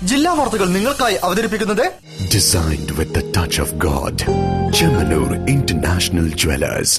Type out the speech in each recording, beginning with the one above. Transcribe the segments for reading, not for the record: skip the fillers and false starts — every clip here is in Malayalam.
ജില്ലാ വാർത്തകൾ നിങ്ങൾക്കായി അവതരിപ്പിക്കുന്നത് Designed with the touch of God. Chemanur International Jewelers.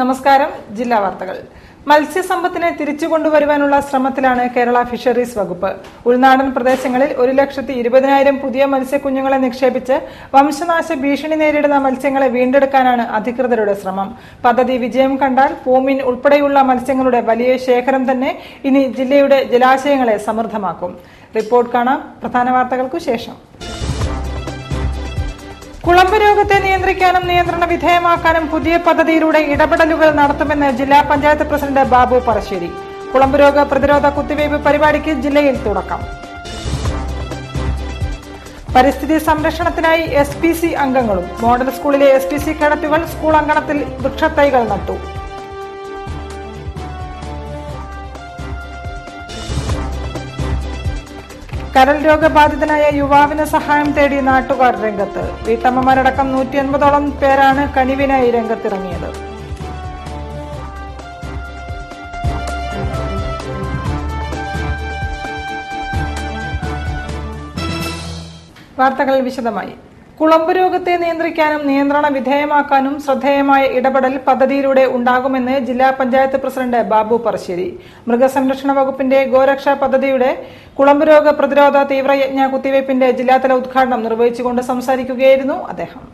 നമസ്കാരം. ജില്ലാ വാർത്തകൾ. മത്സ്യസമ്പത്തിനെ തിരിച്ചുകൊണ്ടുവരുവാനുള്ള ശ്രമത്തിലാണ് കേരള ഫിഷറീസ് വകുപ്പ്. ഉൾനാടൻ പ്രദേശങ്ങളിൽ 1,20,000 പുതിയ മത്സ്യക്കുഞ്ഞുങ്ങളെ നിക്ഷേപിച്ച് വംശനാശ ഭീഷണി നേരിടുന്ന മത്സ്യങ്ങളെ വീണ്ടെടുക്കാനാണ് അധികൃതരുടെ ശ്രമം. പദ്ധതി വിജയം കണ്ടാൽ പൂമീൻ ഉൾപ്പെടെയുള്ള മത്സ്യങ്ങളുടെ വലിയ ശേഖരം തന്നെ ഇനി ജില്ലയുടെ ജലാശയങ്ങളെ സമൃദ്ധമാക്കും. റിപ്പോർട്ട് കാണാം പ്രധാന വാർത്തകൾക്കു ശേഷം. കുളമ്പ് രോഗത്തെ നിയന്ത്രിക്കാനും നിയന്ത്രണ വിധേയമാക്കാനും പുതിയ പദ്ധതിയിലൂടെ ഇടപെടലുകൾ നടത്തുമെന്ന് ജില്ലാ പഞ്ചായത്ത് പ്രസിഡന്റ് ബാബു പറശ്ശേരി. കുളമ്പ് രോഗ പ്രതിരോധ കുത്തിവയ്പ് പരിപാടിക്ക് ജില്ലയിൽ തുടക്കം. പരിസ്ഥിതി സംരക്ഷണത്തിനായി SPC അംഗങ്ങളും മോഡൽ സ്കൂളിലെ SPC കേഡറ്റുകൾ സ്കൂൾ അങ്കണത്തിൽ വൃക്ഷത്തൈകൾ നട്ടു. കരൾ രോഗബാധിതനായ യുവാവിന് സഹായം തേടി നാട്ടുകാർ രംഗത്ത്. വീട്ടമ്മമാരടക്കം 180ഓളം പേരാണ് കനിവിനായി രംഗത്തിറങ്ങിയത്. വാർത്തകൾ വിശദമായി. കുളമ്പ് രോഗത്തെ നിയന്ത്രിക്കാനും നിയന്ത്രണ വിധേയമാക്കാനും ശ്രദ്ധേയമായ ഇടപെടൽ പദ്ധതിയിലൂടെ ഉണ്ടാകുമെന്ന് ജില്ലാ പഞ്ചായത്ത് പ്രസിഡന്റ് ബാബു പറശ്ശേരി. മൃഗസംരക്ഷണ വകുപ്പിന്റെ ഗോരക്ഷാ പദ്ധതിയുടെ കുളമ്പ് രോഗ പ്രതിരോധ തീവ്രയജ്ഞ കുത്തിവയ്പിന്റെ ജില്ലാതല ഉദ്ഘാടനം നിർവഹിച്ചുകൊണ്ട് സംസാരിക്കുകയായിരുന്നു അദ്ദേഹം.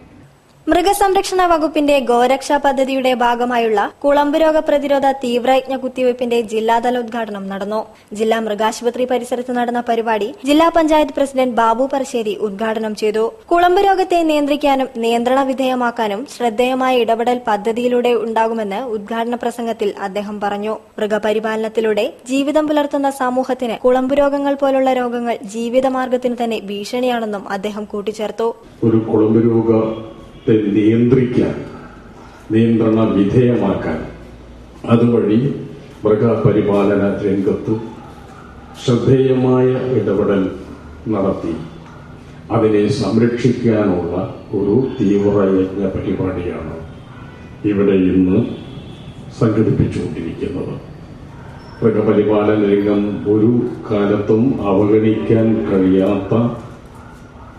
മൃഗസംരക്ഷണ വകുപ്പിന്റെ ഗോരക്ഷാ പദ്ധതിയുടെ ഭാഗമായുള്ള കുളമ്പ് രോഗ പ്രതിരോധ തീവ്രയജ്ഞ കുത്തിവയ്പിന്റെ ജില്ലാതല ഉദ്ഘാടനം നടന്നു. ജില്ലാ മൃഗാശുപത്രി പരിസരത്ത് നടന്ന പരിപാടി ജില്ലാ പഞ്ചായത്ത് പ്രസിഡന്റ് ബാബു പറശ്ശേരി ഉദ്ഘാടനം ചെയ്തു. കുളമ്പ് രോഗത്തെ നിയന്ത്രിക്കാനും നിയന്ത്രണ വിധേയമാക്കാനും ശ്രദ്ധേയമായ ഇടപെടൽ പദ്ധതിയിലൂടെ ഉണ്ടാകുമെന്ന് ഉദ്ഘാടന പ്രസംഗത്തിൽ അദ്ദേഹം പറഞ്ഞു. മൃഗപരിപാലനത്തിലൂടെ ജീവിതം പുലർത്തുന്ന സമൂഹത്തിന് കുളമ്പ് രോഗങ്ങൾ പോലുള്ള രോഗങ്ങൾ ജീവിതമാർഗത്തിന് തന്നെ ഭീഷണിയാണെന്നും അദ്ദേഹം കൂട്ടിച്ചേർത്തു. നിയന്ത്രിക്കാൻ, നിയന്ത്രണ വിധേയമാക്കാൻ, അതുവഴി മൃഗപരിപാലന രംഗത്ത് ശ്രദ്ധേയമായ ഇടപെടൽ നടത്തി അതിനെ സംരക്ഷിക്കാനുള്ള ഒരു തീവ്രയജ്ഞ പരിപാടിയാണ് ഇവിടെ ഇന്ന് സംഘടിപ്പിച്ചുകൊണ്ടിരിക്കുന്നത്. മൃഗപരിപാലന രംഗം ഒരു കാലത്തും അവഗണിക്കാൻ കഴിയാത്ത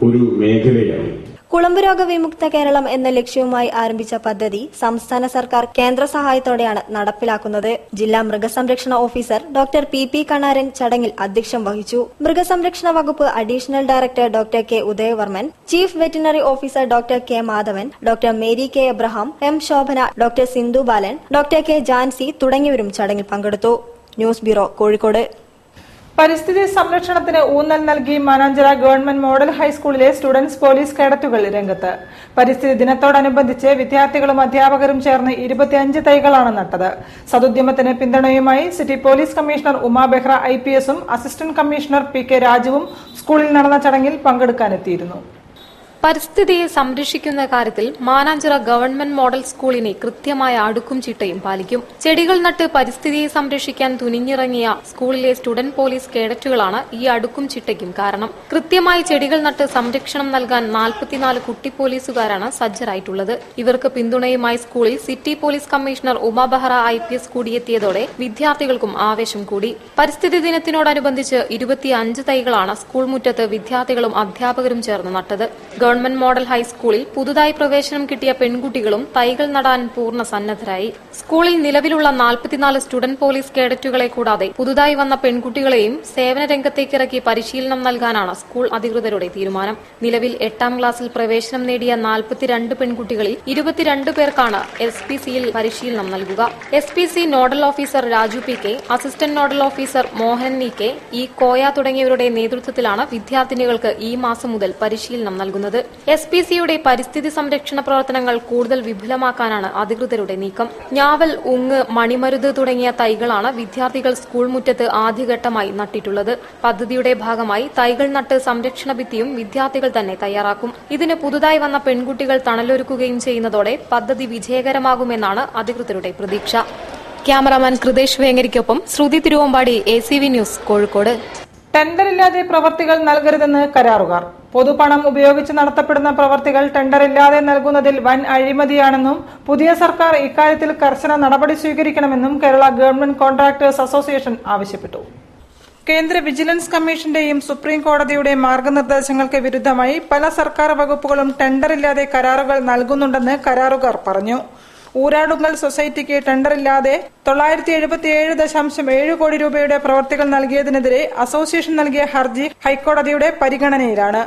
ഒരു മേഖലയാണ്. കുളമ്പ് രോഗ വിമുക്ത കേരളം എന്ന ലക്ഷ്യവുമായി ആരംഭിച്ച പദ്ധതി സംസ്ഥാന സർക്കാർ കേന്ദ്ര സഹായത്തോടെയാണ് നടപ്പിലാക്കുന്നത്. ജില്ലാ മൃഗസംരക്ഷണ ഓഫീസർ ഡോക്ടർ PP കണാരൻ ചടങ്ങിൽ അധ്യക്ഷം വഹിച്ചു. മൃഗസംരക്ഷണ വകുപ്പ് additional director doctor K Udayavarman, chief veterinary officer doctor K Madhavan, doctor Mary K Abraham, M Shobhana, doctor Sindhu Balan, doctor K Jancy തുടങ്ങിയവരും ചടങ്ങിൽ പങ്കെടുത്തു. News bureau, Kozhikode. പരിസ്ഥിതി സംരക്ഷണത്തിന് ഊന്നൽ നൽകി മാനാഞ്ചിറ ഗവൺമെന്റ് മോഡൽ ഹൈസ്കൂളിലെ സ്റ്റുഡൻസ് പോലീസ് കേഡറ്റുകൾ രംഗത്ത്. പരിസ്ഥിതി ദിനത്തോടനുബന്ധിച്ച് വിദ്യാർത്ഥികളും അധ്യാപകരും ചേർന്ന് 25 തൈകളാണ് നട്ടത്. സദുദ്യമത്തിന് പിന്തുണയുമായി city police commissioner Uma Behra IPS-ഉം അസിസ്റ്റന്റ് കമ്മീഷണർ PK രാജുവും സ്കൂളിൽ നടന്ന ചടങ്ങിൽ പങ്കെടുക്കാനെത്തിയിരുന്നു. പരിസ്ഥിതിയെ സംരക്ഷിക്കുന്ന കാര്യത്തിൽ മാനാഞ്ചിറ ഗവൺമെന്റ് മോഡൽ സ്കൂളിനെ കൃത്യമായ അടുക്കും ചിട്ടയും പാലിക്കും. ചെടികൾ നട്ട് പരിസ്ഥിതിയെ സംരക്ഷിക്കാൻ തുനിഞ്ഞിറങ്ങിയ സ്കൂളിലെ സ്റ്റുഡന്റ് പോലീസ് കേഡറ്റുകളാണ് ഈ അടുക്കും ചിട്ടയ്ക്കും കാരണം. കൃത്യമായി ചെടികൾ നട്ട് സംരക്ഷണം നൽകാൻ 44 കുട്ടി പോലീസുകാരാണ് സജ്ജരായിട്ടുള്ളത്. ഇവർക്ക് പിന്തുണയുമായി സ്കൂളിൽ city police commissioner Uma Behera IPS കൂടിയെത്തിയതോടെ വിദ്യാർത്ഥികൾക്കും ആവേശം കൂടി. പരിസ്ഥിതി ദിനത്തിനോടനുബന്ധിച്ച് 25 തൈകളാണ് സ്കൂൾ മുറ്റത്ത് വിദ്യാർത്ഥികളും അധ്യാപകരും ചേർന്ന് നട്ടത്. ഗവൺമെന്റ് മോഡൽ ഹൈസ്കൂളിൽ പുതുതായി പ്രവേശനം കിട്ടിയ പെൺകുട്ടികളും തൈകൾ നടാൻ പൂർണ്ണ സന്നദ്ധരായി. സ്കൂളിൽ നിലവിലുള്ള 44 സ്റ്റുഡന്റ് പോലീസ് കേഡറ്റുകളെ കൂടാതെ പുതുതായി വന്ന പെൺകുട്ടികളെയും സേവന രംഗത്തേക്കിറക്കി പരിശീലനം നൽകാനാണ് സ്കൂൾ അധികൃതരുടെ തീരുമാനം. നിലവിൽ 8ാം ക്ലാസ്സിൽ പ്രവേശനം നേടിയ 42 പെൺകുട്ടികളിൽ 22 പേർക്കാണ് SPCയിൽ പരിശീലനം നൽകുക. SPC nodal officer Raju PK, assistant nodal officer Mohan NK, Koya തുടങ്ങിയവരുടെ നേതൃത്വത്തിലാണ് വിദ്യാർത്ഥിനികൾക്ക് ഈ മാസം മുതൽ പരിശീലനം നൽകുന്നത്. SPCയുടെ പരിസ്ഥിതി സംരക്ഷണ പ്രവർത്തനങ്ങൾ കൂടുതൽ വിപുലമാക്കാനാണ് അധികൃതരുടെ നീക്കം. ഞാവൽ, ഉങ്ങ്, മണിമരുത് തുടങ്ങിയ തൈകളാണ് വിദ്യാർത്ഥികൾ സ്കൂൾ മുറ്റത്ത് ആദ്യഘട്ടമായി നട്ടിട്ടുള്ളത്. പദ്ധതിയുടെ ഭാഗമായി തൈകൾ നട്ട് സംരക്ഷണ ഭിത്തിയും വിദ്യാർത്ഥികൾ തന്നെ തയ്യാറാക്കും. ഇതിന് പുതുതായി വന്ന പെൺകുട്ടികൾ തണലൊരുക്കുകയും ചെയ്യുന്നതോടെ പദ്ധതി വിജയകരമാകുമെന്നാണ് അധികൃതരുടെ പ്രതീക്ഷ. ക്യാമറാമാൻ കൃതേഷ് വേങ്ങരിക്കൊപ്പം ശ്രുതി തിരുവമ്പാടി, ACV ന്യൂസ്, കോഴിക്കോട്. ടെൻഡറില്ലാതെ പ്രവർത്തികൾ നൽകരുതെന്ന് കരാറുകാർ. പൊതുപണം ഉപയോഗിച്ച് നടത്തപ്പെടുന്ന പ്രവർത്തികൾ ടെൻഡറില്ലാതെ നൽകുന്നതിൽ വൻ അഴിമതിയാണെന്നും പുതിയ സർക്കാർ ഇക്കാര്യത്തിൽ കർശന നടപടി സ്വീകരിക്കണമെന്നും കേരള ഗവൺമെന്റ് കോൺട്രാക്ടേഴ്സ് അസോസിയേഷൻ ആവശ്യപ്പെട്ടു. കേന്ദ്ര വിജിലൻസ് കമ്മീഷന്റെയും സുപ്രീം കോടതിയുടെയും മാർഗനിർദ്ദേശങ്ങൾക്ക് വിരുദ്ധമായി പല സർക്കാർ വകുപ്പുകളും ടെൻഡറില്ലാതെ കരാറുകൾ നൽകുന്നുണ്ടെന്ന് കരാറുകാർ പറഞ്ഞു. ഊരാടുങ്കൽ സൊസൈറ്റിക്ക് ടെൻഡറില്ലാതെ 977.7 കോടി രൂപയുടെ പ്രവൃത്തികൾ നൽകിയതിനെതിരെ അസോസിയേഷൻ നൽകിയ ഹർജി ഹൈക്കോടതിയുടെ പരിഗണനയിലാണ്.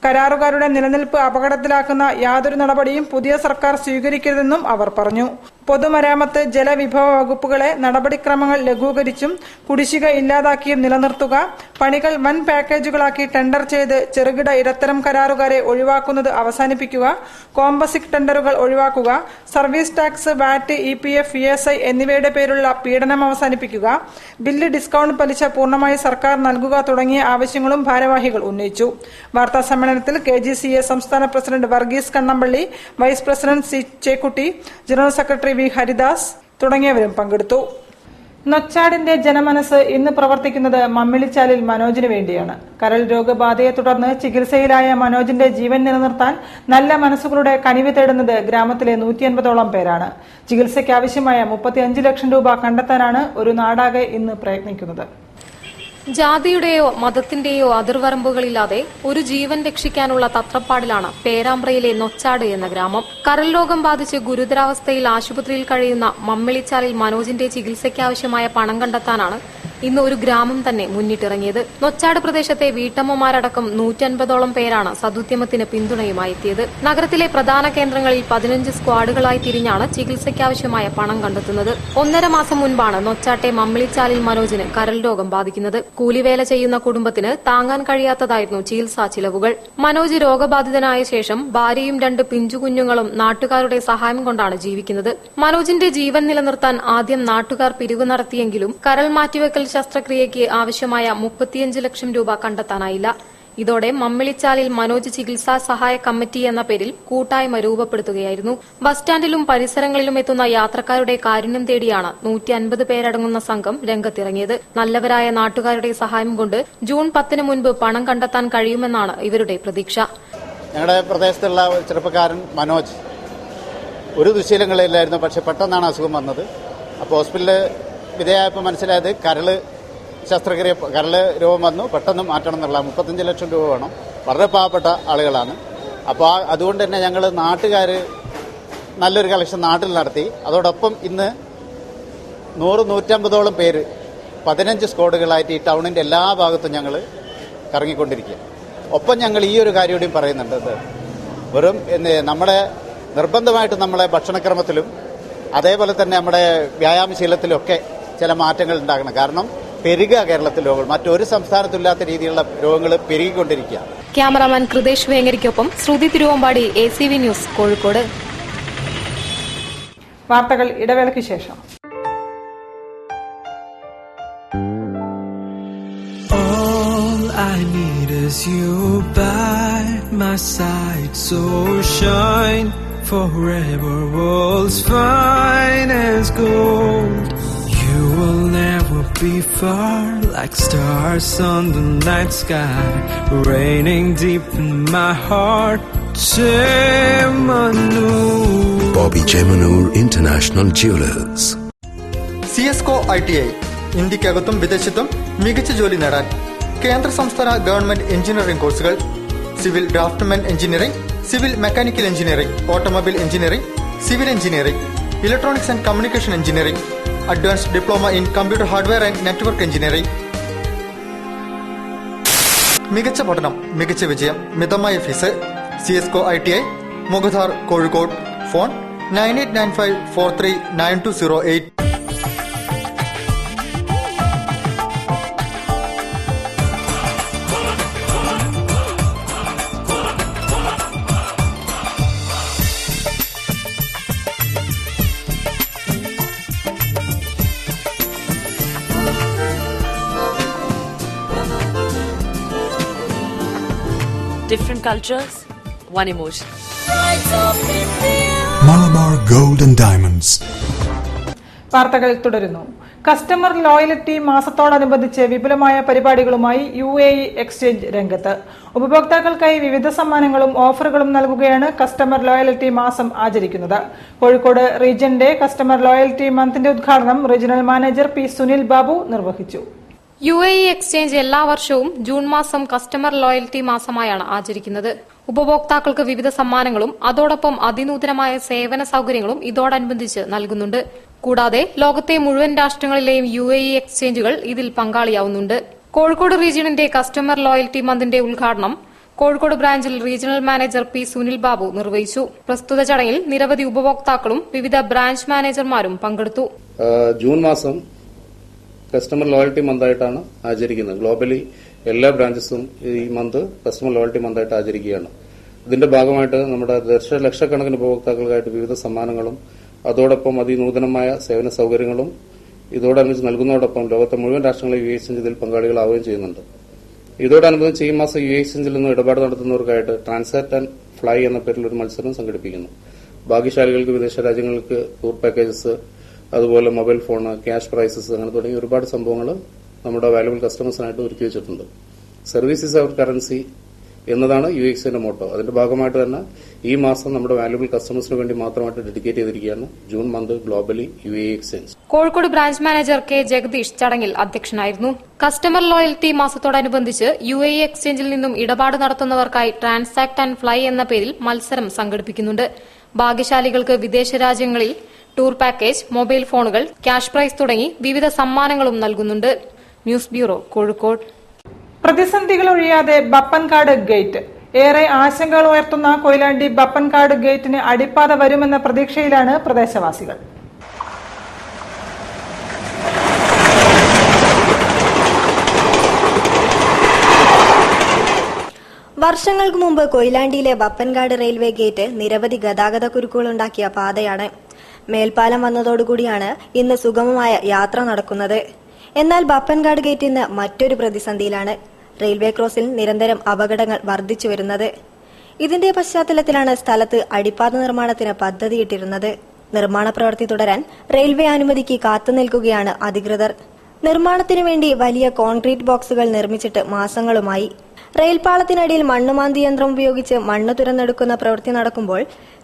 കരാറുകാരുടെ നിലനിൽപ്പ് അപകടത്തിലാക്കുന്ന യാതൊരു നടപടിയും പുതിയ സർക്കാർ സ്വീകരിക്കരുതെന്നും അവർ പറഞ്ഞു. പൊതുമരാമത്ത്, ജലവിഭവ വകുപ്പുകളെ നടപടിക്രമങ്ങൾ ലഘൂകരിച്ചും കുടിശ്ശിക ഇല്ലാതാക്കിയും നിലനിർത്തുക, പണികൾ വൻ പാക്കേജുകളാക്കി ടെൻഡർ ചെയ്ത് ചെറുകിട ഇടത്തരം കരാറുകാരെ ഒഴിവാക്കുന്നത് അവസാനിപ്പിക്കുക, കോമ്പസിക് ടെൻഡറുകൾ ഒഴിവാക്കുക, സർവീസ് ടാക്സ്, വാറ്റ്, EPF, ESI എന്നിവയുടെ പേരുള്ള പീഡനം അവസാനിപ്പിക്കുക, ബില്ല് ഡിസ്കൌണ്ട് പലിശ പൂർണ്ണമായി സർക്കാർ നൽകുക തുടങ്ങിയ ആവശ്യങ്ങളും ഭാരവാഹികൾ ഉന്നയിച്ചു. വാർത്താ സമ്മേളനത്തിൽ KGCA സംസ്ഥാന president Varghese Kannampally, vice president C. Chekkutty, general secretary V. Haridas തുടങ്ങിയവരും പങ്കെടുത്തു. നൊച്ചാടിന്റെ ജനമനസ് ഇന്ന് പ്രവർത്തിക്കുന്നത് മമ്മിളിച്ചാലിൽ മനോജിന് വേണ്ടിയാണ്. കരൾ രോഗബാധയെ തുടർന്ന് ചികിത്സയിലായ മനോജിന്റെ ജീവൻ നിലനിർത്താൻ നല്ല മനസ്സുകളുടെ കനിവ് തേടുന്നത് ഗ്രാമത്തിലെ 150ഓളം പേരാണ്. ചികിത്സയ്ക്കാവശ്യമായ 35 ലക്ഷം രൂപ കണ്ടെത്താനാണ് ഒരു നാടാകെ ഇന്ന് പ്രയത്നിക്കുന്നത്. ജാതിയുടെയോ മതത്തിന്റെയോ അതിർവരമ്പുകളില്ലാതെ ഒരു ജീവൻ രക്ഷിക്കാനുള്ള തത്രപ്പാടിലാണ് പേരാമ്പ്രയിലെ നൊച്ചാട് എന്ന ഗ്രാമം. കരൾ രോഗം ബാധിച്ച് ഗുരുതരാവസ്ഥയിൽ ആശുപത്രിയിൽ കഴിയുന്ന മമ്മിളിച്ചാലിൽ മനോജിന്റെ ചികിത്സയ്ക്കാവശ്യമായ പണം കണ്ടെത്താനാണ് ഇന്ന് ഒരു ഗ്രാമം തന്നെ മുന്നിട്ടിറങ്ങിയത്. നൊച്ചാട് പ്രദേശത്തെ വീട്ടമ്മമാരടക്കം 150ഓളം പേരാണ് സദുദ്യമത്തിന് പിന്തുണയുമായി എത്തിയത്. നഗരത്തിലെ പ്രധാന കേന്ദ്രങ്ങളിൽ 15 സ്ക്വാഡുകളായി തിരിഞ്ഞാണ് ചികിത്സയ്ക്കാവശ്യമായ പണം കണ്ടെത്തുന്നത്. 1.5 മാസം മുൻപാണ് നൊച്ചാട്ടെ മമ്മിളിച്ചാലിൽ മനോജിന് കരൾ രോഗം ബാധിക്കുന്നത്. കൂലിവേല ചെയ്യുന്ന കുടുംബത്തിന് താങ്ങാൻ കഴിയാത്തതായിരുന്നു ചികിത്സാ ചിലവുകൾ. മനോജ് രോഗബാധിതനായ ശേഷം ഭാര്യയും 2 പിഞ്ചുകുഞ്ഞുങ്ങളും നാട്ടുകാരുടെ സഹായം കൊണ്ടാണ് ജീവിക്കുന്നത്. മനോജിന്റെ ജീവൻ നിലനിർത്താൻ ആദ്യം നാട്ടുകാർ പിരിവ് നടത്തിയെങ്കിലും കരൾ മാറ്റിവെക്കൽ ശസ്ത്രക്രിയയ്ക്ക് ആവശ്യമായ 35 ലക്ഷം രൂപ കണ്ടെത്താനായില്ല. ഇതോടെ മമ്മിളിച്ചാലിൽ മനോജ് ചികിത്സാ സഹായ കമ്മിറ്റി എന്ന പേരിൽ കൂട്ടായ്മ രൂപപ്പെടുത്തുകയായിരുന്നു. ബസ് സ്റ്റാൻഡിലും പരിസരങ്ങളിലും എത്തുന്ന യാത്രക്കാരുടെ കാരുണ്യം തേടിയാണ് 150 പേരടങ്ങുന്ന സംഘം രംഗത്തിറങ്ങിയത്. നല്ലവരായ നാട്ടുകാരുടെ സഹായം കൊണ്ട് ജൂൺ 10 മുൻപ് പണം കണ്ടെത്താൻ കഴിയുമെന്നാണ് ഇവരുടെ പ്രതീക്ഷ. ഞങ്ങളുടെ പ്രദേശത്തുള്ള ചെറുപ്പക്കാരൻ മനോജ് ഒരു ദുശ്ശീലങ്ങളില്ലായിരുന്നു. പക്ഷെ പെട്ടെന്നാണ് അസുഖം വന്നത്. അപ്പോൾ ഹോസ്പിറ്റലിൽ വിധേയമായപ്പോൾ മനസ്സിലായത് കരള് രോഗം വന്നു, പെട്ടെന്ന് മാറ്റണം എന്നുള്ള 35 ലക്ഷം രൂപ വേണം. വളരെ പാവപ്പെട്ട ആളുകളാണ്. അപ്പോൾ അതുകൊണ്ട് തന്നെ ഞങ്ങൾ നാട്ടുകാർ നല്ലൊരു കളക്ഷൻ നാട്ടിൽ നടത്തി. അതോടൊപ്പം ഇന്ന് 100-150ഓളം പേര് 15 സ്ക്വാഡുകളായിട്ട് ഈ ടൗണിൻ്റെ എല്ലാ ഭാഗത്തും ഞങ്ങൾ കറങ്ങിക്കൊണ്ടിരിക്കുക. ഒപ്പം ഞങ്ങൾ ഈ ഒരു കാര്യം കൂടിയും പറയുന്നുണ്ട്. വെറും നമ്മുടെ നിർബന്ധമായിട്ട് നമ്മളെ ഭക്ഷണക്രമത്തിലും അതേപോലെ തന്നെ നമ്മുടെ വ്യായാമശീലത്തിലൊക്കെ ചില മാറ്റങ്ങൾ ഉണ്ടാകണം. കാരണം പെരുക കേരളത്തിൽ രോഗങ്ങൾ മറ്റൊരു സംസ്ഥാനത്തില്ലാത്ത രീതിയിലുള്ള രോഗങ്ങൾ പെരുകിക്കൊണ്ടിരിക്കുക. ക്യാമറാമാൻ കൃതേഷ് വേങ്ങരിക്കൊപ്പം ശ്രുതി തിരുവമ്പാടി, ACV ന്യൂസ്, കോഴിക്കോട്. വാർത്തകൾ ഇടവേളയ്ക്ക് ശേഷം. All I need is you by my side, so shine forever, world's finest gold. You will never be far, like stars on the night sky, raining deep in my heart. Chemanur. Bobby Chemanur International Jewelers. CSCO ITI ഇന്ത്യക്കകത്തും വിദേശത്തും മികച്ച ജോലി നേടാൻ കേന്ദ്ര സംസ്ഥാന ഗവൺമെന്റ് എഞ്ചിനീയറിംഗ് കോഴ്സുകൾ, civil draftsman engineering, civil mechanical engineering, automobile engineering, civil engineering, electronics and communication engineering, advanced diploma in computer hardware and network engineering. മികച്ച പഠനം, മികച്ച വിജയം, മിതമായ fees. CSCO ITI Mukhadhar, Kozhikode. Phone 9895439208. Different cultures, one emotion. Malabar Gold and Diamonds. വാർത്തകൾ തുടരുന്നു. കസ്റ്റമർ ലോയൽറ്റി മാസത്തോടനുബന്ധിച്ച് വിപുലമായ പരിപാടികളുമായി UAE എക്സ്ചേഞ്ച് രംഗത്ത്. ഉപഭോക്താക്കൾക്കായി വിവിധ സമ്മാനങ്ങളും ഓഫറുകളും നൽകുകയാണ് കസ്റ്റമർ ലോയൽറ്റി മാസം ആചരിക്കുന്നത്. കോഴിക്കോട് റീജിയന്റെ കസ്റ്റമർ ലോയൽറ്റി മന്തിന്റെ ഉദ്ഘാടനം regional manager P. Sunil Babu നിർവഹിച്ചു. UAE എക്സ്ചേഞ്ച് എല്ലാ വർഷവും ജൂൺ മാസം കസ്റ്റമർ ലോയൽറ്റി മാസമായാണ് ആചരിക്കുന്നത്. ഉപഭോക്താക്കൾക്ക് വിവിധ സമ്മാനങ്ങളും അതോടൊപ്പം അതിനൂതനമായ സേവന സൌകര്യങ്ങളും ഇതോടനുബന്ധിച്ച് നൽകുന്നുണ്ട്. കൂടാതെ ലോകത്തെ മുഴുവൻ രാഷ്ട്രങ്ങളിലെയും UAE എക്സ്ചേഞ്ചുകൾ ഇതിൽ പങ്കാളിയാവുന്നുണ്ട്. കോഴിക്കോട് റീജിയണിന്റെ കസ്റ്റമർ ലോയൽറ്റി മന്തിന്റെ ഉദ്ഘാടനം കോഴിക്കോട് ബ്രാഞ്ചിൽ regional manager P. Sunil Babu നിർവഹിച്ചു. പ്രസ്തുത ചടങ്ങിൽ നിരവധി ഉപഭോക്താക്കളും വിവിധ ബ്രാഞ്ച് മാനേജർമാരും പങ്കെടുത്തു. ജൂൺ മാസം കസ്റ്റമർ ലോയൽറ്റി മന്തായിട്ടാണ് ആചരിക്കുന്നത്. ഗ്ലോബലി എല്ലാ ബ്രാഞ്ചസും ഈ മന്ത് കസ്റ്റമർ ലോയൽറ്റി മന്തായിട്ട് ആചരിക്കുകയാണ്. ഇതിന്റെ ഭാഗമായിട്ട് നമ്മുടെ ലക്ഷക്കണക്കിന് ഉപഭോക്താക്കൾക്കായിട്ട് വിവിധ സമ്മാനങ്ങളും അതോടൊപ്പം അതിനൂതനമായ സേവന സൌകര്യങ്ങളും ഇതോടനുബന്ധിച്ച് നൽകുന്നതോടൊപ്പം ലോകത്തെ മുഴുവൻ രാഷ്ട്രങ്ങളിലെ UAE എക്സ്ചേഞ്ച് ഇതിൽ പങ്കാളികളാവുകയും ചെയ്യുന്നുണ്ട്. ഇതോടനുബന്ധിച്ച് ഈ മാസം UAE എക്സ്ചേഞ്ചിൽ നിന്നും ഇടപാട് നടത്തുന്നവർക്കായിട്ട് ട്രാൻസാക്ട് ആൻഡ് ഫ്ലൈ എന്ന പേരിൽ ഒരു മത്സരം സംഘടിപ്പിക്കുന്നു. ഭാഗ്യശാലികൾക്ക് വിദേശ രാജ്യങ്ങൾക്ക് ടൂർ പാക്കേജസ്, അതുപോലെ മൊബൈൽ ഫോൺ, ക്യാഷ് പ്രൈസസ് അങ്ങനെ തുടങ്ങി ഒരുപാട് സംഭവങ്ങൾ നമ്മുടെ വാല്യുബിൾ കസ്റ്റമേഴ്സിനായിട്ട് ഒരുക്കി വെച്ചിട്ടുണ്ട്. സർവീസ് ഈസ് അവർ കറൻസി എന്നതാണ് UAE എക്സ്ചേഞ്ചിന്റെ മോട്ടോ. അതിന്റെ ഭാഗമായിട്ട് തന്നെ ഈ മാസം നമ്മുടെ വാല്യുബിൾ കസ്റ്റമേഴ്സിന് വേണ്ടി മാത്രമായിട്ട് ഡെഡിക്കേറ്റ് ചെയ്തിരിക്കുകയാണ് June month globally UAE exchange. Kozhikode branch manager K. Jagadeesh ചടങ്ങിൽ അധ്യക്ഷനായിരുന്നു. കസ്റ്റമർ ലോയൽറ്റി മാസത്തോടനുബന്ധിച്ച് UAE എക്സ്ചേഞ്ചിൽ നിന്നും ഇടപാട് നടത്തുന്നവർക്കായി ട്രാൻസാക്ട് ആൻഡ് ഫ്ലൈ എന്ന പേരിൽ മത്സരം സംഘടിപ്പിക്കുന്നുണ്ട്. ഭാഗ്യശാലികൾക്ക് വിദേശ രാജ്യങ്ങളിൽ ടൂർ പാക്കേജ്, മൊബൈൽ ഫോണുകൾ, ക്യാഷ് പ്രൈസ് തുടങ്ങി വിവിധ സമ്മാനങ്ങളും നൽകുന്നുണ്ട്. News bureau, Kozhikode. പ്രതിസന്ധികൾ ഒഴിയാതെ ബപ്പൻകാട് ഗേറ്റ്. ഏറെ ആശങ്കകൾ ഉയർത്തുന്ന കൊയിലാണ്ടി ബപ്പൻകാട് ഗേറ്റിന് അടിപ്പാത വരുമെന്ന പ്രതീക്ഷയിലാണ് പ്രദേശവാസികൾ. വർഷങ്ങൾക്ക് മുമ്പ് കൊയിലാണ്ടിയിലെ ബപ്പൻകാട് റെയിൽവേ ഗേറ്റ് നിരവധി ഗതാഗത കുരുക്കുകളുണ്ടാക്കിയ പാതയാണ്. മേൽപ്പാലം വന്നതോടുകൂടിയാണ് ഇന്ന് സുഗമമായ യാത്ര നടക്കുന്നത്. എന്നാൽ ബപ്പൻകാട് ഗേറ്റ് ഇന്ന് മറ്റൊരു പ്രതിസന്ധിയിലാണ്. റെയിൽവേ ക്രോസിൽ നിരന്തരം അപകടങ്ങൾ വർദ്ധിച്ചു വരുന്നത്. ഇതിന്റെ പശ്ചാത്തലത്തിലാണ് സ്ഥലത്ത് അടിപ്പാത നിർമ്മാണത്തിന് പദ്ധതിയിട്ടിരുന്നത്. നിർമ്മാണ പ്രവൃത്തി തുടരാൻ റെയിൽവേ അനുമതിക്ക് കാത്തുനിൽക്കുകയാണ് അധികൃതർ. നിർമ്മാണത്തിനു വേണ്ടി വലിയ കോൺക്രീറ്റ് ബോക്സുകൾ നിർമ്മിച്ചിട്ട് മാസങ്ങളുമായി. റെയിൽപാളത്തിനടിയിൽ മണ്ണുമാന്തി യന്ത്രം ഉപയോഗിച്ച് മണ്ണ് തുരന്നെടുക്കുന്ന പ്രവൃത്തി നടക്കുമ്പോൾ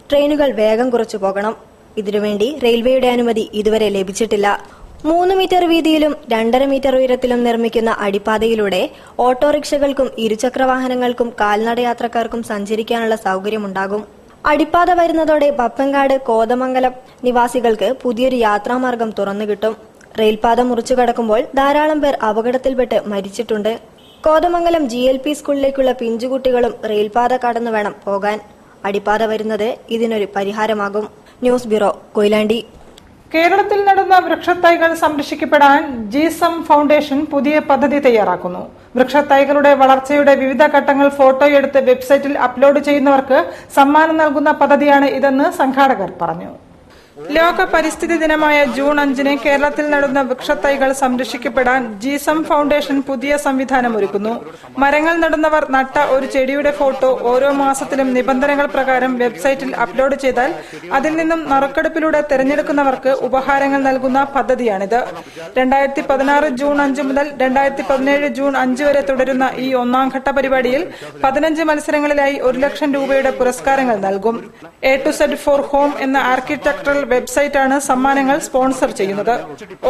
ട്രെയിനുകൾ വേഗം കുറച്ചു പോകണം. ഇതിനുവേണ്ടി റെയിൽവേയുടെ അനുമതി ഇതുവരെ ലഭിച്ചിട്ടില്ല. 3 മീറ്റർ വീതിയിലും 2.5 മീറ്റർ ഉയരത്തിലും നിർമ്മിക്കുന്ന അടിപ്പാതയിലൂടെ ഓട്ടോറിക്ഷകൾക്കും ഇരുചക്രവാഹനങ്ങൾക്കും കാൽനടയാത്രക്കാർക്കും സഞ്ചരിക്കാനുള്ള സൌകര്യമുണ്ടാകും. അടിപ്പാത വരുന്നതോടെ ബപ്പൻകാട്, കോതമംഗലം നിവാസികൾക്ക് പുതിയൊരു യാത്രാമാർഗം തുറന്നുകിട്ടും. റെയിൽപാത മുറിച്ചു കടക്കുമ്പോൾ ധാരാളം പേർ അപകടത്തിൽപ്പെട്ട് മരിച്ചിട്ടുണ്ട്. കോതമംഗലം GLP സ്കൂളിലേക്കുള്ള പിഞ്ചുകുട്ടികളും റെയിൽപാത കടന്നു വേണം പോകാൻ. അടിപ്പാത വരുന്നത് ഇതിനൊരു പരിഹാരമാകും. News bureau, Koyilandy. കേരളത്തിൽ നടുന്ന വൃക്ഷത്തൈകൾ സംരക്ഷിക്കപ്പെടാൻ GSM ഫൗണ്ടേഷൻ പുതിയ പദ്ധതി തയ്യാറാക്കുന്നു. വൃക്ഷത്തൈകളുടെ വളർച്ചയുടെ വിവിധ ഘട്ടങ്ങൾ ഫോട്ടോയെടുത്ത് വെബ്സൈറ്റിൽ അപ്ലോഡ് ചെയ്യുന്നവർക്ക് സമ്മാനം നൽകുന്ന പദ്ധതിയാണ് ഇതെന്ന് സംഘാടകർ പറഞ്ഞു. ലോക പരിസ്ഥിതി ദിനമായ ജൂൺ 5-ന് കേരളത്തിൽ നടുന്ന വൃക്ഷത്തൈകൾ സംരക്ഷിക്കപ്പെടാൻ GSM ഫൗണ്ടേഷൻ പുതിയ സംവിധാനം ഒരുക്കുന്നു. മരങ്ങൾ നടുന്നവർ നട്ട ഒരു ചെടിയുടെ ഫോട്ടോ ഓരോ മാസത്തിലും നിബന്ധനകൾ പ്രകാരം വെബ്സൈറ്റിൽ അപ്ലോഡ് ചെയ്താൽ അതിൽ നിന്നും നറുക്കെടുപ്പിലൂടെ തെരഞ്ഞെടുക്കുന്നവർക്ക് ഉപഹാരങ്ങൾ നൽകുന്ന പദ്ധതിയാണിത്. 2016 ജൂൺ 5 മുതൽ 2017 ജൂൺ 5 വരെ തുടരുന്ന ഈ ഒന്നാം ഘട്ട പരിപാടിയിൽ 15 മത്സരങ്ങളിലായി 1 ലക്ഷം രൂപയുടെ പുരസ്കാരങ്ങൾ നൽകും. A to Z for Home എന്ന ആർക്കിടെക്ചറൽ വെബ്സൈറ്റാണ് സമ്മാനങ്ങൾ സ്പോൺസർ ചെയ്യുന്നത്.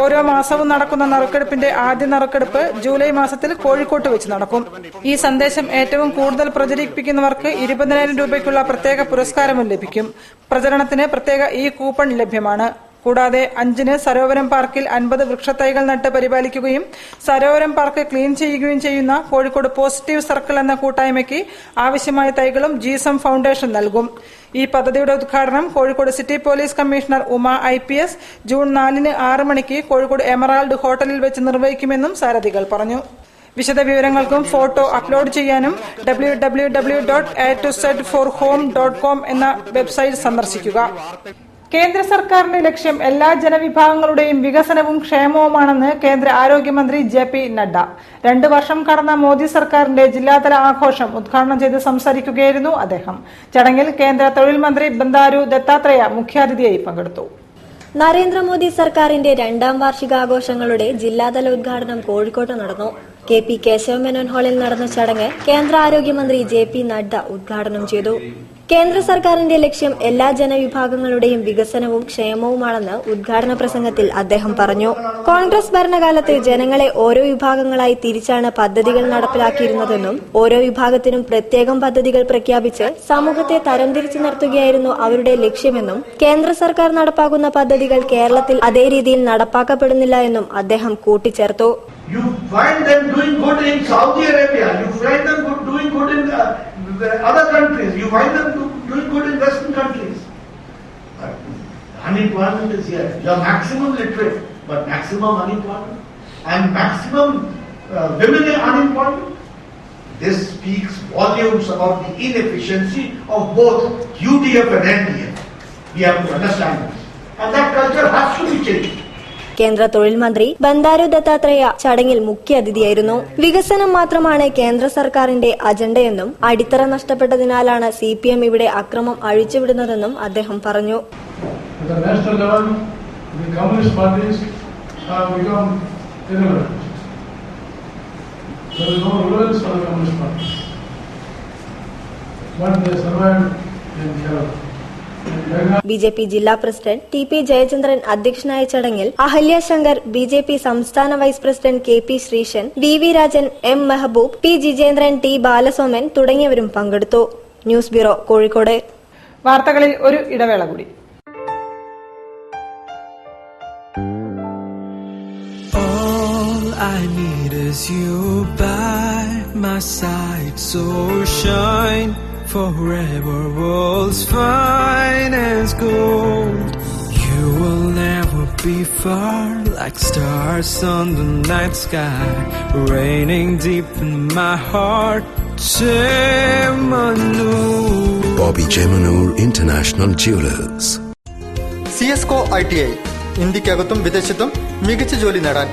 ഓരോ മാസവും നടക്കുന്ന നറുക്കെടുപ്പിന്റെ ആദ്യ നറുക്കെടുപ്പ് ജൂലൈ മാസത്തിൽ കോഴിക്കോട്ട് വെച്ച് നടക്കും. ഈ സന്ദേശം ഏറ്റവും കൂടുതൽ പ്രചരിപ്പിക്കുന്നവർക്ക് 20,000 രൂപയ്ക്കുള്ള പ്രത്യേക പുരസ്കാരവും ലഭിക്കും. പ്രചരണത്തിന് പ്രത്യേക കൂപ്പൺ ലഭ്യമാണ്. കൂടാതെ 5-ന് സരോവരം പാർക്കിൽ 50 വൃക്ഷത്തൈകൾ നട്ട് പരിപാലിക്കുകയും സരോവരം പാർക്ക് ക്ലീൻ ചെയ്യുകയും ചെയ്യുന്ന കോഴിക്കോട് പോസിറ്റീവ് സർക്കിൾ എന്ന കൂട്ടായ്മയ്ക്ക് ആവശ്യമായ തൈകളും GSM ഫൗണ്ടേഷൻ നൽകും. ഈ പദ്ധതിയുടെ ഉദ്ഘാടനം Kozhikode city police commissioner Uma IPS June 4-ന് 6 മണിക്ക് കോഴിക്കോട് എമറാൾഡ് ഹോട്ടലിൽ വെച്ച് നിർവഹിക്കുമെന്നും സാരഥികൾ പറഞ്ഞു. വിശദവിവരങ്ങൾക്കും ഫോട്ടോ അപ്ലോഡ് ചെയ്യാനും www.atozforhome.com എന്ന വെബ്സൈറ്റ് സന്ദർശിക്കുക. കേന്ദ്ര സർക്കാരിന്റെ ലക്ഷ്യം എല്ലാ ജനവിഭാഗങ്ങളുടെയും വികസനവും ക്ഷേമവുമാണെന്ന് കേന്ദ്ര ആരോഗ്യമന്ത്രി JP നഡ്ഡ. 2 വർഷം കടന്ന മോദി സർക്കാരിന്റെ ജില്ലാതല ആഘോഷം ഉദ്ഘാടനം ചെയ്ത് സംസാരിക്കുകയായിരുന്നു അദ്ദേഹം. ചടങ്ങിൽ കേന്ദ്ര തൊഴിൽ മന്ത്രി ബന്ദാരു ദത്താത്രേയ മുഖ്യാതിഥിയായി പങ്കെടുത്തു. നരേന്ദ്രമോദി സർക്കാരിന്റെ 2ാം വാർഷികാഘോഷങ്ങളുടെ ജില്ലാതല ഉദ്ഘാടനം കോഴിക്കോട്ട് നടന്നു. KP കേശവമേനോൻ ഹാളിൽ നടന്ന ചടങ്ങ് കേന്ദ്ര ആരോഗ്യമന്ത്രി JP നഡ്ഡ ഉദ്ഘാടനം ചെയ്തു. കേന്ദ്ര സർക്കാരിന്റെ ലക്ഷ്യം എല്ലാ ജനവിഭാഗങ്ങളുടെയും വികസനവും ക്ഷേമവുമാണെന്ന് ഉദ്ഘാടന പ്രസംഗത്തിൽ അദ്ദേഹം പറഞ്ഞു. കോൺഗ്രസ് ഭരണകാലത്ത് ജനങ്ങളെ ഓരോ വിഭാഗങ്ങളായി തിരിച്ചാണ് പദ്ധതികൾ നടപ്പിലാക്കിയിരുന്നതെന്നും ഓരോ വിഭാഗത്തിനും പ്രത്യേകം പദ്ധതികൾ പ്രഖ്യാപിച്ച് സമൂഹത്തെ തരംതിരിച്ചു നിർത്തുകയായിരുന്നു അവരുടെ ലക്ഷ്യമെന്നും കേന്ദ്ര സർക്കാർ നടപ്പാക്കുന്ന പദ്ധതികൾ കേരളത്തിൽ അതേ രീതിയിൽ നടപ്പാക്കപ്പെടുന്നില്ല എന്നും അദ്ദേഹം കൂട്ടിച്ചേർത്തു. You find them doing good in Saudi Arabia. You find them doing good in other countries. You find them doing good in Western countries. But unemployment is here. You are maximum literate, but maximum unemployment and maximum women unemployment. This speaks volumes about the inefficiency of both UDF and NDF. We have to understand this, and that culture has to be changed. കേന്ദ്ര തൊഴിൽ മന്ത്രി ബന്ദാരു ദത്താത്രേയ ചടങ്ങിൽ മുഖ്യാതിഥിയായിരുന്നു. വികസനം മാത്രമാണ് കേന്ദ്ര സർക്കാരിന്റെ അജണ്ടയെന്നും അടിത്തറ നഷ്ടപ്പെട്ടതിനാലാണ് CPM ഇവിടെ അക്രമം അഴിച്ചുവിടുന്നതെന്നും അദ്ദേഹം പറഞ്ഞു. BJP ജില്ലാ പ്രസിഡന്റ് TP ജയചന്ദ്രൻ അധ്യക്ഷനായ ചടങ്ങിൽ അഹല്യ ശങ്കർ, BJP സംസ്ഥാന vice president KP Sreesan, VV Rajan, M Mehaboob, P Jijendran, T Balasoman തുടങ്ങിയവരും പങ്കെടുത്തു. News bureau, Kozhikode. വാർത്തകളിൽ ഒരു ഇടവേള കൂടി. All I need is you by my side, so shine forever, world's finest gold. You will never be far, like stars on the night sky, raining deep in my heart. Chemanur. Bobby Chemanur International Jewelers. CSCO ITI ഇന്ത്യക്കകത്തും വിദേശത്തും മികച്ച ജോലി നേടാൻ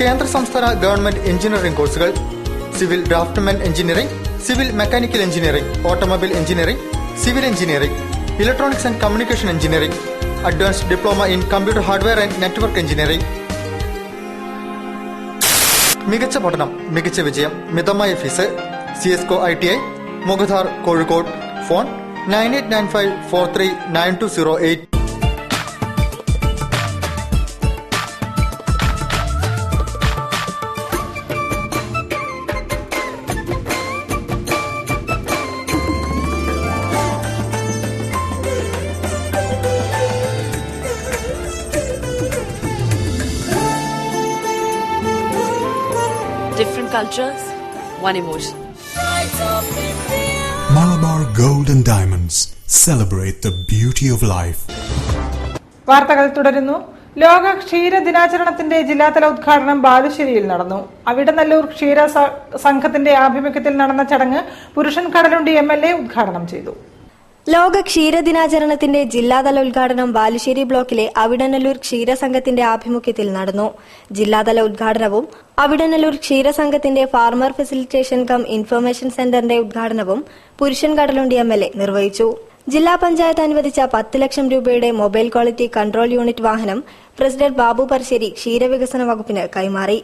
കേന്ദ്ര സംസ്ഥാന ഗവൺമെന്റ് എഞ്ചിനീയറിംഗ് കോഴ്സുകൾ: civil draftsman engineering, civil mechanical engineering, automobile engineering, civil engineering, electronics and communication engineering, advanced diploma in computer hardware and network engineering. മികച്ച പഠനം, മികച്ച വിജയം, മിതമായ fees. CSCO ITI Mukhadar, Kozhikode. Phone 9895439208. Different cultures, one emotion. Malabar Gold and Diamonds. Celebrate the beauty of life. വാർത്തകൾ തുടരുന്നു. ലോക ക്ഷീര ദിനാചരണത്തിന്റെ ജില്ലാതല ഉദ്ഘാടനം ബാലുശ്ശേരിയിൽ നടന്നു. അവിടനല്ലൂർ ക്ഷീര സംഘത്തിന്റെ ആഭിമുഖ്യത്തിൽ നടന്ന ചടങ്ങ് പുരുഷൻ കടലുണ്ടി MLA ഉദ്ഘാടനം ചെയ്തു. ലോക ക്ഷീരദിനാചരണത്തിന്റെ ജില്ലാതല ഉദ്ഘാടനം ബാലുശ്ശേരി ബ്ലോക്കിലെ അവിടനല്ലൂർ ക്ഷീരസംഘത്തിന്റെ ആഭിമുഖ്യത്തിൽ നടന്നു. ജില്ലാതല ഉദ്ഘാടനവും അവിടനല്ലൂർ ക്ഷീരസംഘത്തിന്റെ ഫാർമർ ഫെസിലിറ്റേഷൻ കം ഇൻഫർമേഷൻ സെന്ററിന്റെ ഉദ്ഘാടനവും പുരുഷൻ കടലുണ്ടി MLA നിർവഹിച്ചു. ജില്ലാ പഞ്ചായത്ത് അനുവദിച്ച 10 ലക്ഷം രൂപയുടെ മൊബൈൽ ക്വാളിറ്റി കൺട്രോൾ യൂണിറ്റ് വാഹനം പ്രസിഡന്റ് ബാബു പറശ്ശേരി ക്ഷീരവികസന വകുപ്പിന് കൈമാറി.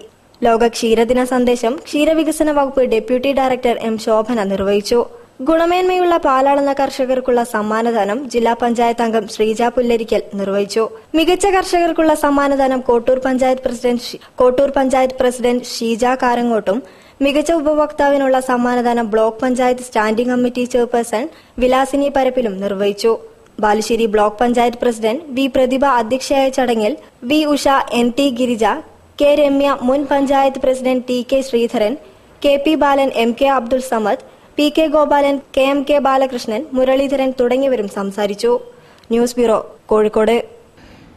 ലോക ക്ഷീരദിന സന്ദേശം ക്ഷീരവികസന വകുപ്പ് ഡെപ്യൂട്ടി ഡയറക്ടർ M ശോഭന നിർവഹിച്ചു. ഗുണമേന്മയുള്ള പാലളന്ന കർഷകർക്കുള്ള സമ്മാനദാനം ജില്ലാ പഞ്ചായത്ത് അംഗം ശ്രീജ പുല്ലരിക്കൽ നിർവഹിച്ചു. മികച്ച കർഷകർക്കുള്ള സമ്മാനദാനം കോട്ടൂർ പഞ്ചായത്ത് പ്രസിഡന്റ് ഷീജ കാരങ്ങോട്ടും, മികച്ച ഉപഭോക്താവിനുള്ള സമ്മാനദാനം block panchayat standing committee chairperson Vilasini പരപ്പിലും നിർവഹിച്ചു. Balussery block panchayat president V Prathibha അധ്യക്ഷയായ ചടങ്ങിൽ V Usha, NT Girija, K Ramya, മുൻ panchayat president TK Sreedharan, KP Balan, MK Abdul Samad, PK Gopalan, KMK Balakrishnan, Muraleedharan തുടങ്ങിയവരും സംസാരിച്ചു. News bureau, Kozhikode.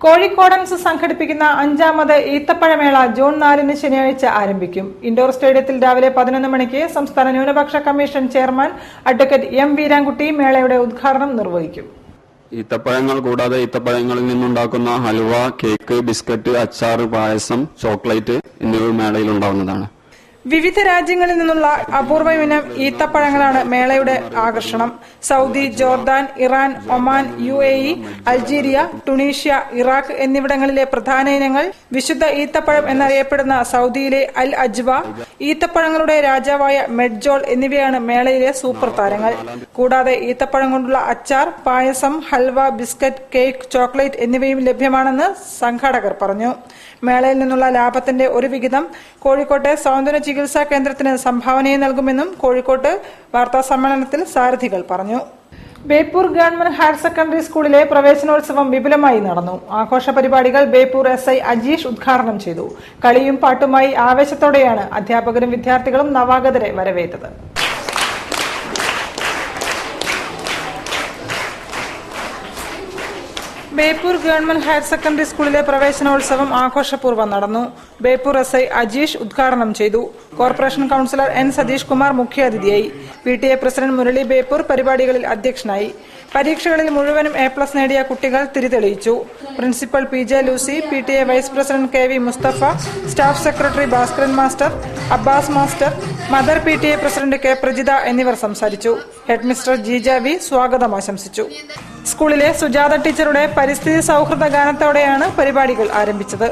കോഴിക്കോടൻസ് സംഘടിപ്പിക്കുന്ന 5ാമത് ഈത്തപ്പഴമേള ജൂൺ 4 ശനിയാഴ്ച ആരംഭിക്കും. ഇൻഡോർ സ്റ്റേഡിയത്തിൽ രാവിലെ 11 മണിക്ക് സംസ്ഥാന ന്യൂനപക്ഷ commission chairman advocate M Veerankutty മേളയുടെ ഉദ്ഘാടനം നിർവഹിക്കും. ഈത്തപ്പഴങ്ങൾ കൂടാതെ ഈത്തപ്പഴങ്ങളിൽ നിന്നുണ്ടാക്കുന്ന ഹൽവ, കേക്ക്, ബിസ്ക്കറ്റ്, അച്ചാർ, പായസം, ചോക്ലേറ്റ് എന്നിവ മേളയിൽ ഉണ്ടാവുന്നതാണ്. വിവിധ രാജ്യങ്ങളിൽ നിന്നുള്ള അപൂർവ ഇനം ഈത്തപ്പഴങ്ങളാണ് മേളയുടെ ആകർഷണം. Saudi, Jordan, Iran, Oman, UAE, Algeria, Tunisia, Iraq എന്നിവിടങ്ങളിലെ പ്രധാന ഇനങ്ങൾ. വിശുദ്ധ ഈത്തപ്പഴം എന്നറിയപ്പെടുന്ന സൗദിയിലെ അൽ അജ്വ, ഈത്തപ്പഴങ്ങളുടെ രാജാവായ മെഡ്ജോൾ എന്നിവയാണ് മേളയിലെ സൂപ്പർ താരങ്ങൾ. കൂടാതെ ഈത്തപ്പഴം കൊണ്ടുള്ള അച്ചാർ, പായസം, ഹൽവ, ബിസ്ക്കറ്റ്, കേക്ക്, ചോക്ലേറ്റ് എന്നിവയും ലഭ്യമാണെന്ന് സംഘാടകർ പറഞ്ഞു. മേളയിൽ നിന്നുള്ള ലാഭത്തിന്റെ ഒരു വിഹിതം കോഴിക്കോട്ടെ സൗന്ദര്യ ചികിത്സാ കേന്ദ്രത്തിന് സംഭാവനയായി നൽകുമെന്നും കോഴിക്കോട്ട് വാർത്താസമ്മേളനത്തിൽ സാരഥികൾ പറഞ്ഞു. ബേപ്പൂർ ഗവൺമെന്റ് ഹയർ സെക്കൻഡറി സ്കൂളിലെ പ്രവേശനോത്സവം വിപുലമായി നടന്നു. ആഘോഷ പരിപാടികൾ ബേപ്പൂർ SI അജീഷ് ഉദ്ഘാടനം ചെയ്തു. കളിയും പാട്ടുമായി ആവേശത്തോടെയാണ് അധ്യാപകരും വിദ്യാർത്ഥികളും നവാഗതരെ വരവേറ്റത്. ബേപ്പൂർ ഗവൺമെന്റ് ഹയർ സെക്കൻഡറി സ്കൂളിലെ പ്രവേശനോത്സവം ആഘോഷപൂർവ്വം നടന്നു. ബേപ്പൂർ SI അജീഷ് ഉദ്ഘാടനം ചെയ്തു. Corporation councillor N Satheesh Kumar മുഖ്യാതിഥിയായി. PTA പ്രസിഡന്റ് മുരളി ബേപ്പൂർ പരിപാടികളിൽ അധ്യക്ഷനായി. പരീക്ഷകളിൽ മുഴുവനും A+ നേടിയ കുട്ടികൾ തിരിതെളിയിച്ചു. Principal PJ Lucy, PTA vice president KV Musthafa, staff secretary Bhaskaran master, Abbas master, mother PTA president K Prajitha എന്നിവർ സംസാരിച്ചു. ഹെഡ്മിസ്റ്റർ ജീജ V സ്വാഗതം ആശംസിച്ചു. സ്കൂളിലെ സുജാത ടീച്ചറുടെ പരിസ്ഥിതി സൗഹൃദ ഗാനത്തോടെയാണ് പരിപാടികൾ ആരംഭിച്ചത്.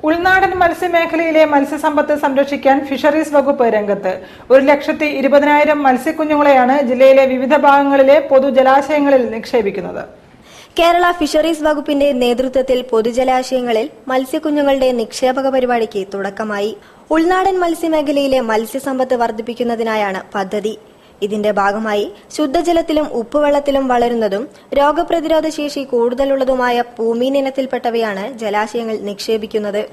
ഉൾനാടൻ മത്സ്യമേഖലയിലെ മത്സ്യസമ്പത്ത് സംരക്ഷിക്കാൻ ഫിഷറീസ് വകുപ്പ് രംഗത്ത്. 1,20,000 മത്സ്യക്കുഞ്ഞുങ്ങളെയാണ് ജില്ലയിലെ വിവിധ ഭാഗങ്ങളിലെ പൊതുജലാശയങ്ങളിൽ നിക്ഷേപിക്കുന്നത്. കേരള ഫിഷറീസ് വകുപ്പിന്റെ നേതൃത്വത്തിൽ പൊതുജലാശയങ്ങളിൽ മത്സ്യക്കുഞ്ഞുങ്ങളുടെ നിക്ഷേപക പരിപാടിക്ക് തുടക്കമായി. ഉൾനാടൻ മത്സ്യമേഖലയിലെ മത്സ്യസമ്പത്ത് വർദ്ധിപ്പിക്കുന്നതിനായാണ് പദ്ധതി. ഇതിന്റെ ഭാഗമായി ശുദ്ധജലത്തിലും ഉപ്പുവെള്ളത്തിലും വളരുന്നതും രോഗപ്രതിരോധ ശേഷി കൂടുതലുള്ളതുമായ പൂമീൻ ഇനത്തിൽപ്പെട്ടവയാണ് ജലാശയങ്ങൾ നിക്ഷേപിക്കുന്നത്.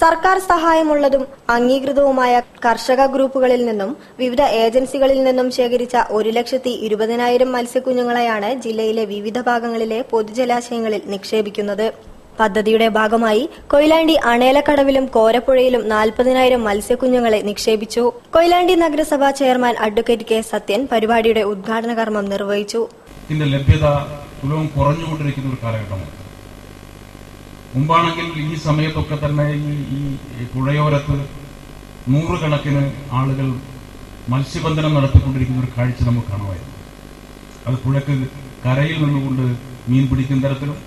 സർക്കാർ സഹായമുള്ളതും അംഗീകൃതവുമായ കർഷക ഗ്രൂപ്പുകളിൽ നിന്നും വിവിധ ഏജൻസികളിൽ നിന്നും ശേഖരിച്ച 1,20,000 മത്സ്യക്കുഞ്ഞുങ്ങളെയാണ് ജില്ലയിലെ വിവിധ ഭാഗങ്ങളിലെ പൊതുജലാശയങ്ങളിൽ നിക്ഷേപിക്കുന്നത്. പദ്ധതിയുടെ ഭാഗമായി കൊയിലാണ്ടി അണേലക്കടവിലും കോരപ്പുഴയിലും 40,000 മത്സ്യക്കുഞ്ഞുങ്ങളെ നിക്ഷേപിച്ചു. കൊയിലാണ്ടി നഗരസഭാ ചെയർമാൻ അഡ്വക്കേറ്റ് K സത്യൻ പരിപാടിയുടെ ഉദ്ഘാടന കർമ്മം നിർവഹിച്ചു. ഇതിന്റെ ലഭ്യത തുലവും കുറഞ്ഞുകൊണ്ടിരിക്കുന്ന ഒരു കാലഘട്ടമാണ്. മുമ്പാണെങ്കിൽ ഈ സമയത്തൊക്കെ തന്നെ ഈ പുഴയോരത്ത് 100 കണക്കിന് ആളുകൾ മത്സ്യബന്ധനം നടത്തിക്കൊണ്ടിരിക്കുന്ന ഒരു കാഴ്ച നമുക്ക് കാണുമായിരുന്നു. അത് പുഴക്ക് കരയിൽ നിന്നുകൊണ്ട് മീൻ പിടിക്കുന്ന തരത്തിലും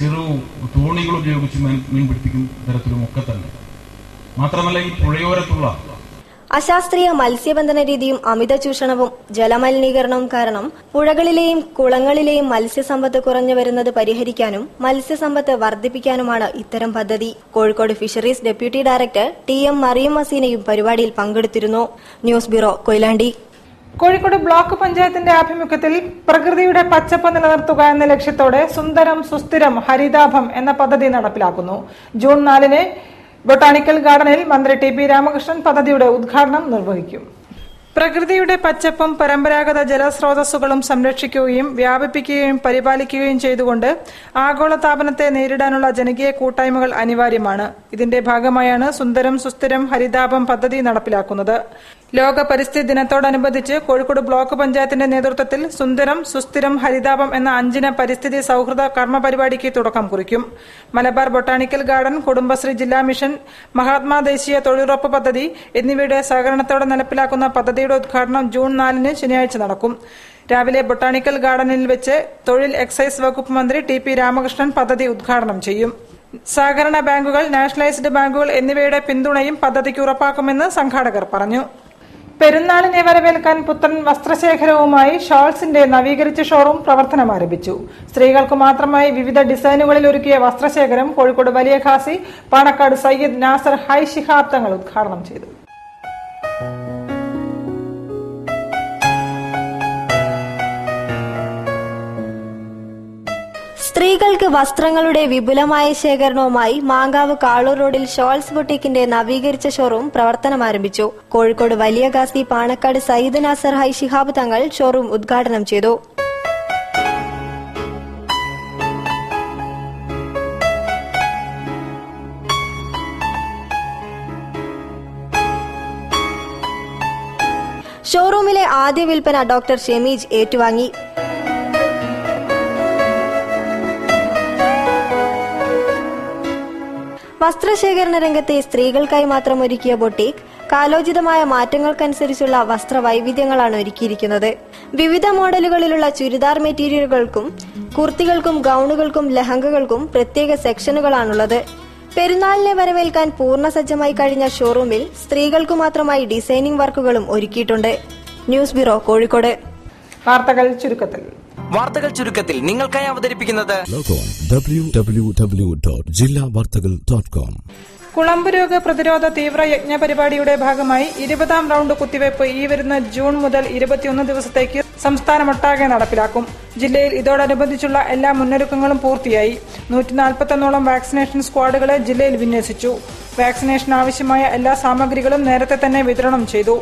ചെറു തോണികൾ ഉപയോഗിച്ച് മീൻ പിടിപ്പിക്കുന്ന തരത്തിലും ഒക്കെ തന്നെ. മാത്രമല്ല ഈ പുഴയോരത്തുള്ള അശാസ്ത്രീയ മത്സ്യബന്ധന രീതിയും അമിത ചൂഷണവും ജലമലിനീകരണവും കാരണം പുഴകളിലെയും കുളങ്ങളിലെയും മത്സ്യസമ്പത്ത് കുറഞ്ഞു വരുന്നത് പരിഹരിക്കാനും മത്സ്യസമ്പത്ത് വർദ്ധിപ്പിക്കാനുമാണ് ഇത്തരം പദ്ധതി. Kozhikode fisheries deputy director TM Mariyam മസീനയും പരിപാടിയിൽ പങ്കെടുത്തിരുന്നു. News bureau, Koyilandy. Kozhikode block പഞ്ചായത്തിന്റെ ആഭിമുഖ്യത്തിൽ പ്രകൃതിയുടെ പച്ചപ്പ് നിലനിർത്തുക എന്ന ലക്ഷ്യത്തോടെ സുന്ദരം സുസ്ഥിരം ഹരിതാഭം എന്ന പദ്ധതി നടപ്പിലാക്കുന്നു. ജൂൺ 4 ബൊട്ടാണിക്കൽ ഗാർഡനിൽ മന്ത്രി TP രാമകൃഷ്ണൻ പദ്ധതിയുടെ ഉദ്ഘാടനം നിർവഹിക്കും. പ്രകൃതിയുടെ പച്ചപ്പും പരമ്പരാഗത ജലസ്രോതസ്സുകളും സംരക്ഷിക്കുകയും വ്യാപിപ്പിക്കുകയും പരിപാലിക്കുകയും ചെയ്തുകൊണ്ട് ആഗോളതാപനത്തെ നേരിടാനുള്ള ജനകീയ കൂട്ടായ്മകൾ അനിവാര്യമാണ്. ഇതിന്റെ ഭാഗമായാണ് സുന്ദരം സുസ്ഥിരം ഹരിതാഭം പദ്ധതി നടപ്പിലാക്കുന്നത്. ലോക പരിസ്ഥിതി ദിനത്തോടനുബന്ധിച്ച് കോഴിക്കോട് ബ്ലോക്ക് പഞ്ചായത്തിന്റെ നേതൃത്വത്തിൽ സുന്ദരം സുസ്ഥിരം ഹരിതാഭം എന്ന 5 പരിസ്ഥിതി സൌഹൃദ കർമ്മ പരിപാടിക്ക് തുടക്കം കുറിക്കും. മലബാർ ബൊട്ടാണിക്കൽ ഗാർഡൻ, കുടുംബശ്രീ ജില്ലാ മിഷൻ, മഹാത്മാ ദേശീയ തൊഴിലുറപ്പ് പദ്ധതി എന്നിവയുടെ സഹകരണത്തോടെ നടപ്പിലാക്കുന്ന പദ്ധതിയുടെ ഉദ്ഘാടനം ജൂൺ 4 ശനിയാഴ്ച നടക്കും. രാവിലെ ബൊട്ടാണിക്കൽ ഗാർഡനിൽ വെച്ച് തൊഴിൽ എക്സൈസ് വകുപ്പ് മന്ത്രി TP രാമകൃഷ്ണൻ പദ്ധതി ഉദ്ഘാടനം ചെയ്യും. സഹകരണ ബാങ്കുകൾ, നാഷണലൈസ്ഡ് ബാങ്കുകൾ എന്നിവയുടെ പിന്തുണയും പദ്ധതിക്ക് ഉറപ്പാക്കുമെന്ന് സംഘാടകർ പറഞ്ഞു. പെരുന്നാളിനെ വരവേൽക്കാൻ പുത്തൻ വസ്ത്രശേഖരവുമായി ഷോൾസിന്റെ നവീകരിച്ച ഷോറൂം പ്രവർത്തനം ആരംഭിച്ചു. സ്ത്രീകൾക്ക് മാത്രമായി വിവിധ ഡിസൈനുകളിൽ ഒരുക്കിയ വസ്ത്രശേഖരം കോഴിക്കോട് വലിയ ഖാസി, പാണക്കാട് സയ്യിദ് നാസർ ഹൈ ശിഹാബ് തങ്ങൾ ഉദ്ഘാടനം ചെയ്തു. സ്ത്രീകൾക്ക് കുട്ടികൾക്ക് വസ്ത്രങ്ങളുടെ വിപുലമായ ശേഖരണവുമായി മാങ്കാവ് കാളൂർ റോഡിൽ ഷോൾസ് ബുട്ടീക്കിന്റെ നവീകരിച്ച ഷോറൂം പ്രവർത്തനം ആരംഭിച്ചു. കോഴിക്കോട് വലിയ ഗാസി പാണക്കാട് സയ്യിദ് നാസർ ഹൈ ശിഹാബ് തങ്ങൾ ഷോറൂം ഉദ്ഘാടനം ചെയ്തു. ഷോറൂമിലെ ആദ്യ വിൽപ്പന ഡോക്ടർ ഷെമീജ് ഏറ്റുവാങ്ങി. വസ്ത്രശേഖരണ രംഗത്തെ സ്ത്രീകൾക്കായി മാത്രം ഒരുക്കിയ ബൊട്ടീക്ക് കാലോചിതമായ മാറ്റങ്ങൾക്കനുസരിച്ചുള്ള വസ്ത്രവൈവിധ്യങ്ങളാണ് ഒരുക്കിയിരിക്കുന്നത്. വിവിധ മോഡലുകളിലുള്ള ചുരിദാർ മെറ്റീരിയലുകൾക്കും കുർത്തികൾക്കും ഗൌണുകൾക്കും ലഹങ്കകൾക്കും പ്രത്യേക സെക്ഷനുകളാണുള്ളത്. പെരുന്നാളിനെ വരവേൽക്കാൻ പൂർണ്ണസജ്ജമായി കഴിഞ്ഞ ഷോറൂമിൽ സ്ത്രീകൾക്കു മാത്രമായി ഡിസൈനിംഗ് വർക്കുകളും ഒരുക്കിയിട്ടുണ്ട്. News bureau, Kozhikode. വാർത്തകൾ ചുരുക്കത്തിൽ നിങ്ങൾക്കായി അവതരിപ്പിക്കുന്നത് www.jillavartagal.com. കുളമ്പ് രോഗ പ്രതിരോധ തീവ്ര യജ്ഞ പരിപാടിയുടെ ഭാഗമായി 20ാം റൌണ്ട് കുത്തിവയ്പ് ഈ വരുന്ന ജൂൺ മുതൽ 21 ദിവസത്തേക്ക് സംസ്ഥാനമൊട്ടാകെ നടപ്പിലാക്കും. ജില്ലയിൽ ഇതോടനുബന്ധിച്ചുള്ള എല്ലാ മുന്നൊരുക്കങ്ങളും പൂർത്തിയായി. 141ഓളം വാക്സിനേഷൻ സ്ക്വാഡുകളെ ജില്ലയിൽ വിന്യസിച്ചു. വാക്സിനേഷൻ ആവശ്യമായ എല്ലാ സാമഗ്രികളും നേരത്തെ തന്നെ വിതരണം ചെയ്തു.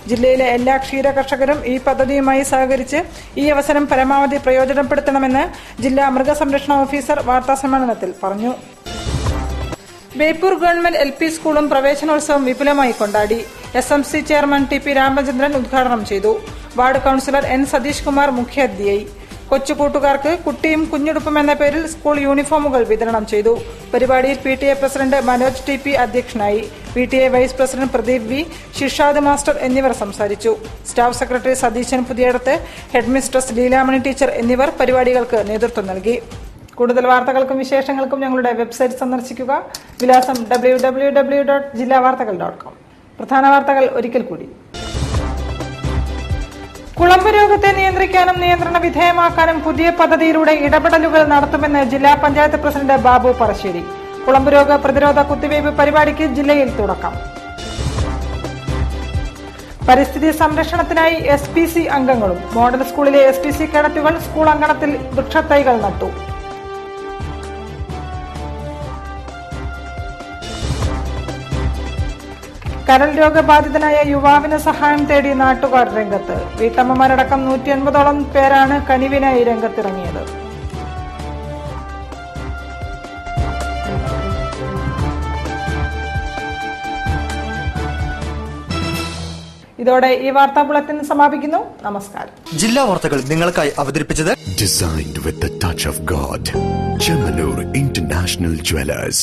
ജില്ലയിലെ എല്ലാ ക്ഷീര കർഷകരും ഈ പദ്ധതിയുമായി സഹകരിച്ച് ഈ അവസരം പരമാവധി പ്രയോജനപ്പെടുത്തണമെന്ന് ജില്ലാ മൃഗസംരക്ഷണ ഓഫീസർ വാർത്താസമ്മേളനത്തിൽ പറഞ്ഞു. ബേപ്പൂർ ഗവൺമെന്റ് LP സ്കൂളും പ്രവേശനോത്സവം വിപുലമായി കൊണ്ടാടി. SMC ചെയർമാൻ TP രാമചന്ദ്രൻ ഉദ്ഘാടനം ചെയ്തു. Ward councillor N Satheesh Kumar മുഖ്യാതിഥിയായി. കൊച്ചുകൂട്ടുകാർക്ക് കുട്ടിയും കുഞ്ഞുടുപ്പും എന്ന പേരിൽ സ്കൂൾ യൂണിഫോമുകൾ വിതരണം ചെയ്തു. പരിപാടിയിൽ PTA പ്രസിഡന്റ് മനോജ് TP അധ്യക്ഷനായി. PTA vice president Pradeep V, Shishad master എന്നിവർ സംസാരിച്ചു. Staff secretary Satheesan Puthiyadath, head mistress Leelamani teacher എന്നിവർ പരിപാടികൾക്ക് നേതൃത്വം നൽകി. കൂടുതൽ വാർത്തകൾക്കും വിശേഷങ്ങൾക്കും ഞങ്ങളുടെ വെബ്സൈറ്റ് സന്ദർശിക്കുക. വിലാസം www.jillavartagal.com. പ്രധാന വാർത്തകൾ ഒരിക്കൽ കൂടി. കുളമ്പ് രോഗത്തെ നിയന്ത്രിക്കാനും നിയന്ത്രണ വിധേയമാക്കാനും പുതിയ പദ്ധതിയിലൂടെ ഇടപെടലുകൾ നടത്തുമെന്ന് ജില്ലാ പഞ്ചായത്ത് പ്രസിഡന്റ് ബാബു പറശ്ശേരി. കുളമ്പ് രോഗ പ്രതിരോധ കുത്തിവയ്പ് പരിപാടിക്ക് ജില്ലയിൽ തുടക്കം. പരിസ്ഥിതി സംരക്ഷണത്തിനായി SPC അംഗങ്ങളും മോഡൽ സ്കൂളിലെ SPC കേഡറ്റുകൾ സ്കൂൾ അങ്കണത്തിൽ വൃക്ഷത്തൈകൾ നട്ടു. കരൾ രോഗബാധിതനായ യുവാവിന് സഹായം തേടി നാട്ടുകാർ രംഗത്ത്. വീട്ടമ്മമാരടക്കം 180ഓളം പേരാണ് കനിവിനായി രംഗത്തിറങ്ങിയത്. ഇതോടെ ഈ വാർത്താ ബുള്ളറ്റിൻ സമാപിക്കുന്നു. നമസ്കാരം. ജില്ലാ വാർത്തകൾ നിങ്ങൾക്കായി അവതരിപ്പിച്ചത് Designed with the touch of God. Chemanur International Jewelers.